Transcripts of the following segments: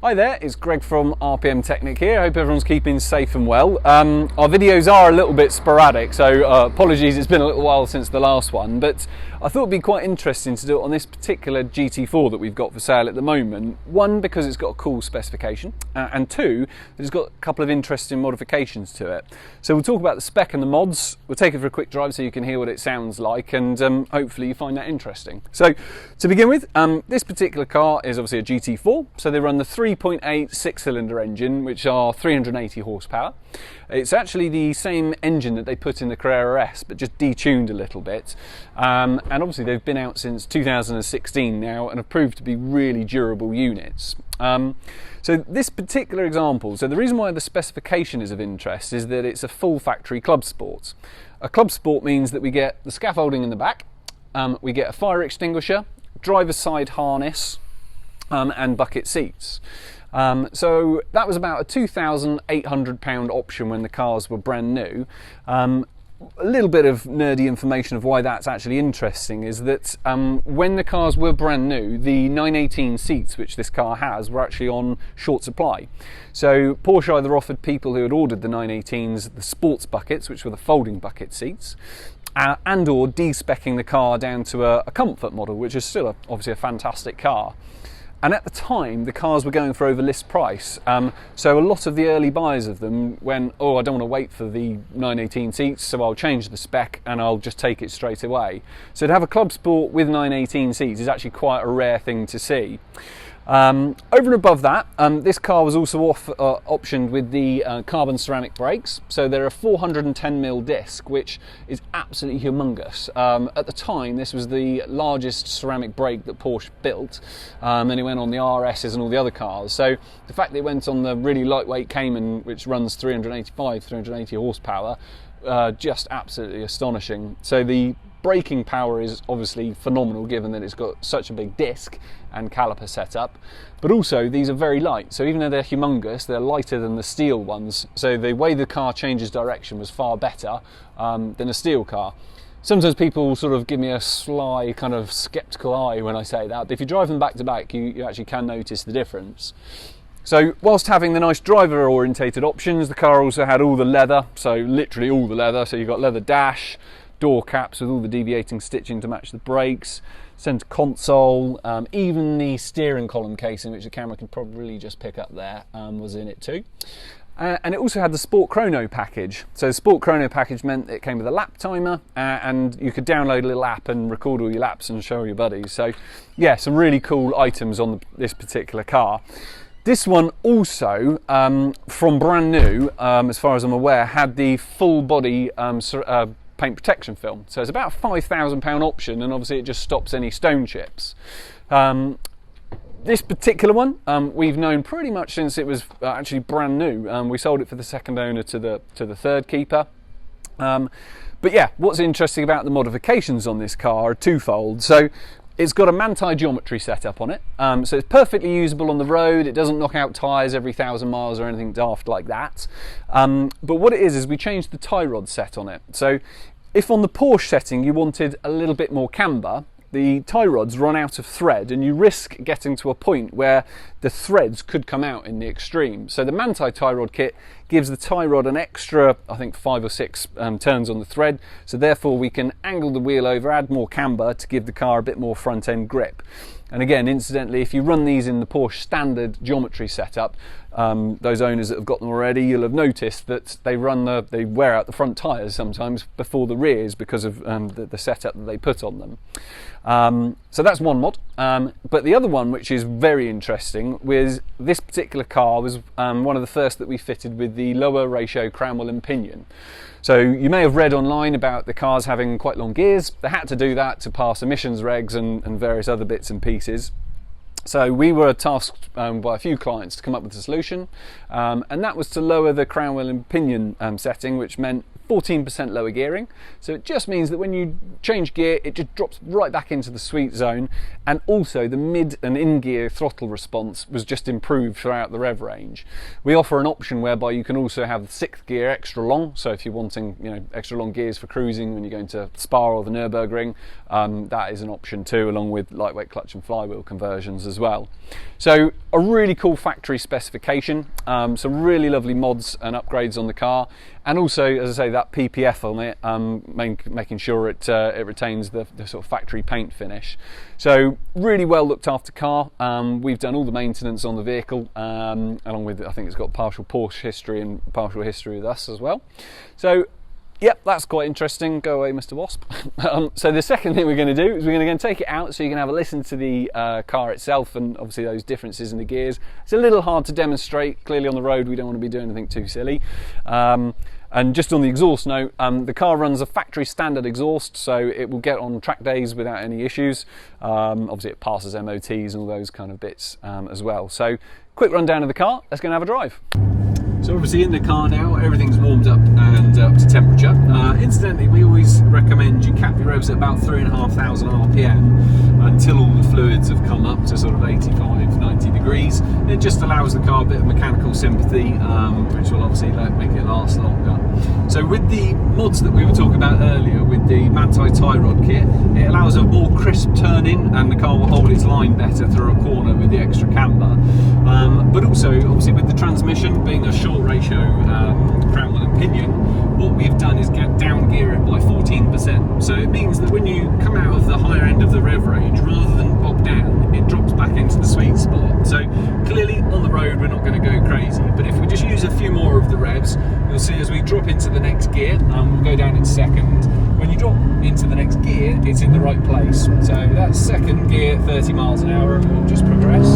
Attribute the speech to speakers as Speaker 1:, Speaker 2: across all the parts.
Speaker 1: Hi there, it's Greg from RPM Technik here. I hope everyone's keeping safe and well. Our videos are a little bit sporadic, so apologies, it's been a little while since the last one, but I thought it'd be quite interesting to do it on this particular GT4 that we've got for sale at the moment. One, because it's got a cool specification, and two, that it's got a couple of interesting modifications to it. So we'll talk about the spec and the mods, we'll take it for a quick drive so you can hear what it sounds like, and hopefully you find that interesting. So, to begin with, this particular car is obviously a GT4, so they run the 3.8 six-cylinder engine, which are 380 horsepower. It's actually the same engine that they put in the Carrera S, but just detuned a little bit. And obviously they've been out since 2016 now and have proved to be really durable units. So this particular example, so the reason why the specification is of interest is that it's a full factory Clubsport. A Clubsport means that we get the scaffolding in the back, we get a fire extinguisher, driver's side harness, and bucket seats. So that was about a £2,800 option when the cars were brand new. A little bit of nerdy information of why that's actually interesting is that when the cars were brand new, the 918 seats which this car has were actually on short supply. So Porsche either offered people who had ordered the 918s the sports buckets, which were the folding bucket seats, and or de-speccing the car down to a comfort model, which is still obviously a fantastic car. And at the time, the cars were going for over list price. So a lot of the early buyers of them went, oh, I don't want to wait for the 918 seats, so I'll change the spec and I'll just take it straight away. So to have a Clubsport with 918 seats is actually quite a rare thing to see. Over and above that, this car was also optioned with the carbon ceramic brakes. So they're a 410mm disc, which is absolutely humongous. At the time, this was the largest ceramic brake that Porsche built, and it went on the RSs and all the other cars. So the fact that it went on the really lightweight Cayman, which runs 380 horsepower, just absolutely astonishing. So the braking power is obviously phenomenal given that it's got such a big disc and caliper setup, but also these are very light, so even though they're humongous, they're lighter than the steel ones, so the way the car changes direction was far better than a steel car. Sometimes people sort of give me a sly kind of sceptical eye when I say that, but if you drive them back to back you actually can notice the difference. So whilst having the nice driver orientated options, the car also had all the leather, so literally all the leather, so you've got leather dash, door caps with all the deviating stitching to match the brakes, centre console, even the steering column casing, which the camera can probably just pick up there, was in it too. And it also had the Sport Chrono package. So the Sport Chrono package meant it came with a lap timer, and you could download a little app and record all your laps and show your buddies. So yeah, some really cool items on this particular car. This one also, from brand new, as far as I'm aware, had the full body paint protection film. So it's about a £5,000 option, and obviously it just stops any stone chips. This particular one we've known pretty much since it was actually brand new. We sold it for the second owner to the third keeper. But yeah, what's interesting about the modifications on this car are twofold. So it's got a Manti geometry setup on it, so it's perfectly usable on the road. It doesn't knock out tyres every 1,000 miles or anything daft like that. But what it is we changed the tie rod set on it. So if on the Porsche setting you wanted a little bit more camber, the tie rods run out of thread and you risk getting to a point where the threads could come out in the extreme. So the Manti tie rod kit gives the tie rod an extra, I think 5 or 6 turns on the thread, so therefore we can angle the wheel over, add more camber to give the car a bit more front end grip. And again, incidentally, if you run these in the Porsche standard geometry setup, those owners that have got them already, you'll have noticed that they wear out the front tyres sometimes before the rears because of the setup that they put on them. So that's one mod. But the other one, which is very interesting, was this particular car was one of the first that we fitted with the lower ratio crown wheel and pinion. So you may have read online about the cars having quite long gears. They had to do that to pass emissions regs and various other bits and pieces. So we were tasked by a few clients to come up with a solution, and that was to lower the crown wheel and pinion setting, which meant 14% lower gearing. So it just means that when you change gear, it just drops right back into the sweet zone, and also the mid and in gear throttle response was just improved throughout the rev range. We offer an option whereby you can also have the 6th gear extra long, so if you're wanting extra long gears for cruising when you're going to Spa or the Nürburgring, that is an option too, along with lightweight clutch and flywheel conversions as well. So a really cool factory specification, some really lovely mods and upgrades on the car, and also, as I say, that PPF on it, making sure it retains the sort of factory paint finish. So really well looked after car. We've done all the maintenance on the vehicle, along with, I think it's got partial Porsche history and partial history with us as well. So yep, that's quite interesting. Go away, Mr. Wasp. So the second thing we're going to do is we're going to go and take it out so you can have a listen to the car itself and obviously those differences in the gears. It's a little hard to demonstrate. Clearly on the road we don't want to be doing anything too silly. And just on the exhaust note, the car runs a factory standard exhaust, so it will get on track days without any issues. Obviously it passes MOTs and all those kind of bits as well. So quick rundown of the car, let's go and have a drive. So obviously in the car now, everything's warmed up and up to temperature. Incidentally, we always recommend you cap your revs at about 3,500 RPM until all the fluids have come up to sort of 85, 90 degrees. It just allows the car a bit of mechanical sympathy, which will obviously make it last longer. So with the mods that we were talking about earlier, with the Manti tie rod kit, it allows a more crisp turn-in and the car will hold its line better through a corner with the extra camber. But also, obviously with the transmission being a short ratio crown wheel and pinion, what we've done is down gear it by 14%. So it means that when you come out of the higher end of the rev range, rather than bob down, it drops back into the sweet spot. So clearly on the road we're not going to go crazy, but if we just use a few more of the revs, you'll see as we drop into the next gear, we'll go down in second. When you drop into the next gear, it's in the right place. So that's second gear, 30 miles an hour, and we'll just progress.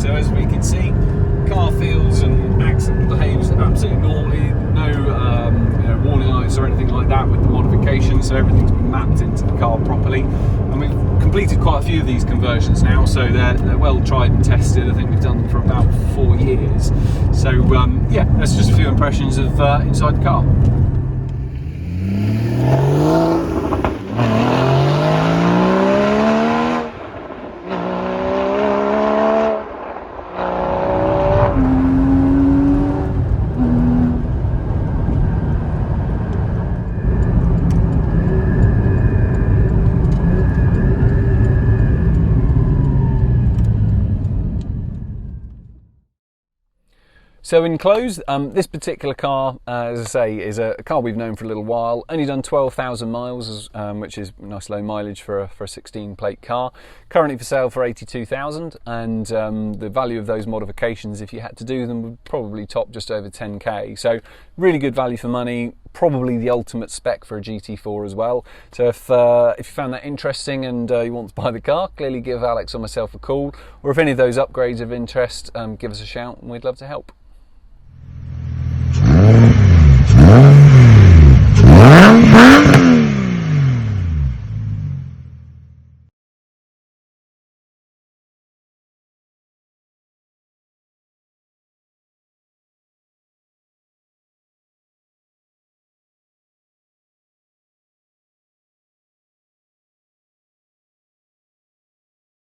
Speaker 1: So as we can see, car feels and acts and behaves absolutely normally. No warning lights or anything like that with the modification. So everything's been mapped into the car properly. And we've completed quite a few of these conversions now, so they're well tried and tested. I think we've done them for about 4 years. So yeah, that's just a few impressions of inside the car. So in close, this particular car, as I say, is a car we've known for a little while. Only done 12,000 miles, which is nice low mileage for a 16 plate car. Currently for sale for 82,000, and the value of those modifications, if you had to do them, would probably top just over 10k. So really good value for money. Probably the ultimate spec for a GT4 as well. So if you found that interesting and you want to buy the car, clearly give Alex or myself a call. Or if any of those upgrades are of interest, give us a shout and we'd love to help.